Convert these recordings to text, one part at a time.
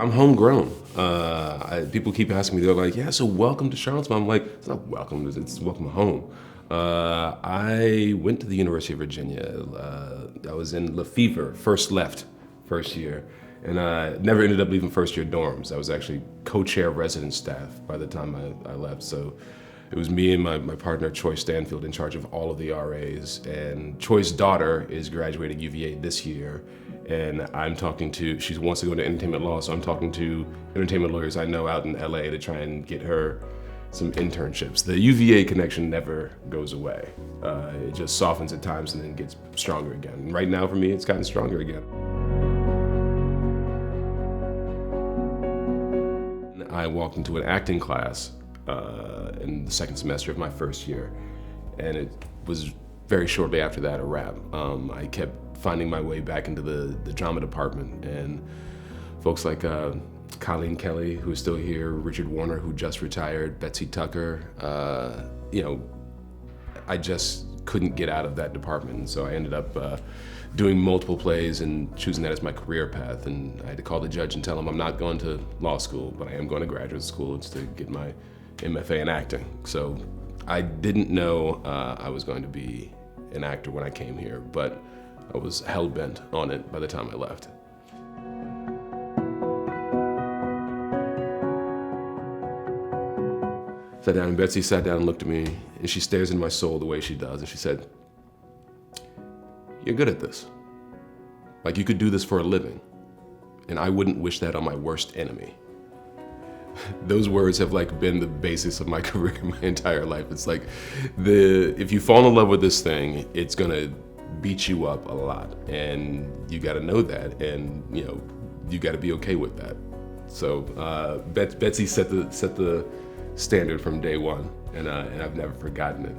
I'm homegrown. People keep asking me, they're like, yeah, so welcome to Charlottesville. I'm like, it's not welcome, it's welcome home. I went to the University of Virginia. I was in Lefevre, first year. And I never ended up leaving first year dorms. I was actually co-chair of resident staff by the time I left. So it was me and my partner, Troy Stanfield, in charge of all of the RAs. And Troy's daughter is graduating UVA this year. And she wants to go into entertainment law, so I'm talking to entertainment lawyers I know out in LA to try and get her some internships. The UVA connection never goes away. It just softens at times and then gets stronger again. And right now for me, it's gotten stronger again. I walked into an acting class in the second semester of my first year, and it was very shortly after that a wrap. I kept finding my way back into the drama department, and folks like Colleen Kelly, who's still here, Richard Warner, who just retired, Betsy Tucker, I just couldn't get out of that department. And so I ended up doing multiple plays and choosing that as my career path. And I had to call the judge and tell him I'm not going to law school, but I am going to graduate school to get my MFA in acting. So I didn't know I was going to be an actor when I came here, but I was hell-bent on it by the time I left. Sat down, and Betsy sat down and looked at me, and she stares into my soul the way she does, and she said, "You're good at this. Like, you could do this for a living, and I wouldn't wish that on my worst enemy." Those words have been the basis of my career my entire life. It's like, if you fall in love with this thing, it's gonna beat you up a lot, and you gotta know that, and you gotta be okay with that. So Betsy set the standard from day one, and I've never forgotten it.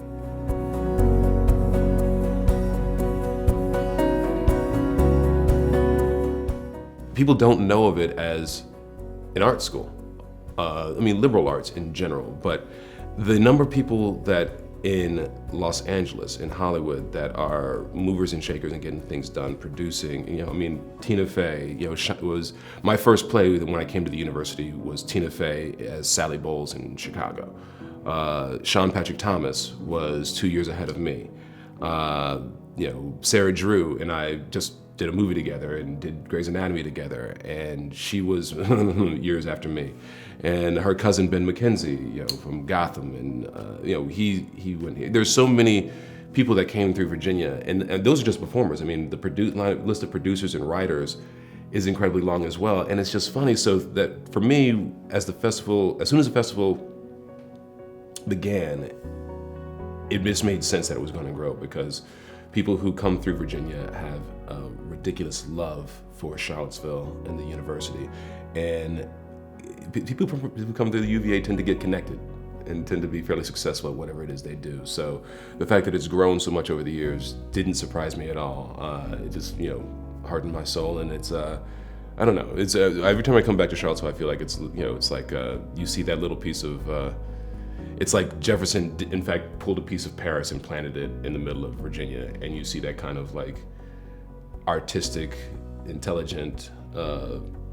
People don't know of it as an art school. Liberal arts in general, but the number of people that in Los Angeles, in Hollywood, that are movers and shakers and getting things done, producing, Tina Fey, was my first play when I came to the university was Tina Fey as Sally Bowles in Chicago. Sean Patrick Thomas was 2 years ahead of me. Sarah Drew and I just did a movie together and did Grey's Anatomy together, and she was years after me. And her cousin Ben McKenzie, from Gotham, and he went here. There's so many people that came through Virginia, and those are just performers. The list of producers and writers is incredibly long as well. And it's just funny, so that for me, as soon as the festival began, it just made sense that it was going to grow, because people who come through Virginia have a ridiculous love for Charlottesville and the university. And people who come through the UVA tend to get connected and tend to be fairly successful at whatever it is they do. So the fact that it's grown so much over the years didn't surprise me at all. It just, hardened my soul, and it's, I don't know. It's every time I come back to Charlottesville, I feel like it's like you see that little piece of, it's like Jefferson, in fact, pulled a piece of Paris and planted it in the middle of Virginia, and you see that kind of artistic, intelligent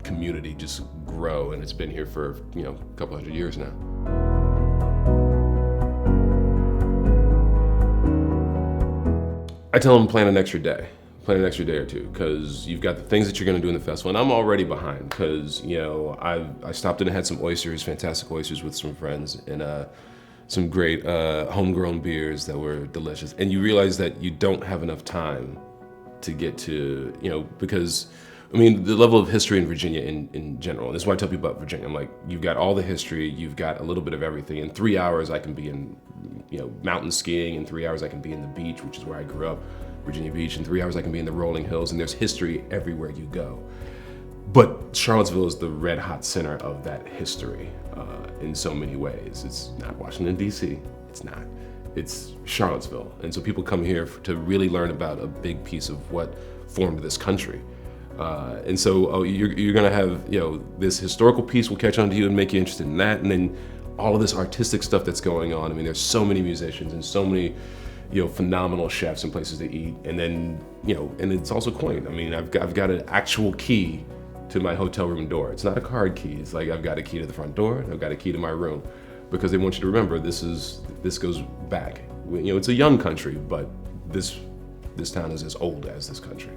community just grow, and it's been here for a couple hundred years now. I tell them plan an extra day or two, because you've got the things that you're going to do in the festival, and I'm already behind, because I stopped in and had some oysters, fantastic oysters with some friends, and some great homegrown beers that were delicious. And you realize that you don't have enough time to get to, because the level of history in Virginia in general, and this is why I tell people about Virginia, I'm like, you've got all the history, you've got a little bit of everything. In 3 hours I can be in mountain skiing, in 3 hours I can be in the beach, which is where I grew up, Virginia Beach. In 3 hours I can be in the rolling hills, and there's history everywhere you go. But Charlottesville is the red hot center of that history in so many ways. It's not Washington, D.C., it's not. It's Charlottesville. And so people come here to really learn about a big piece of what formed this country. And so you're gonna have, this historical piece will catch on to you and make you interested in that, and then all of this artistic stuff that's going on. There's so many musicians and so many, phenomenal chefs and places to eat, and then, and it's also quaint. I've got an actual key to my hotel room door. It's not a card key. It's like I've got a key to the front door, and I've got a key to my room, because they want you to remember this goes back. You know, it's a young country, but this town is as old as this country.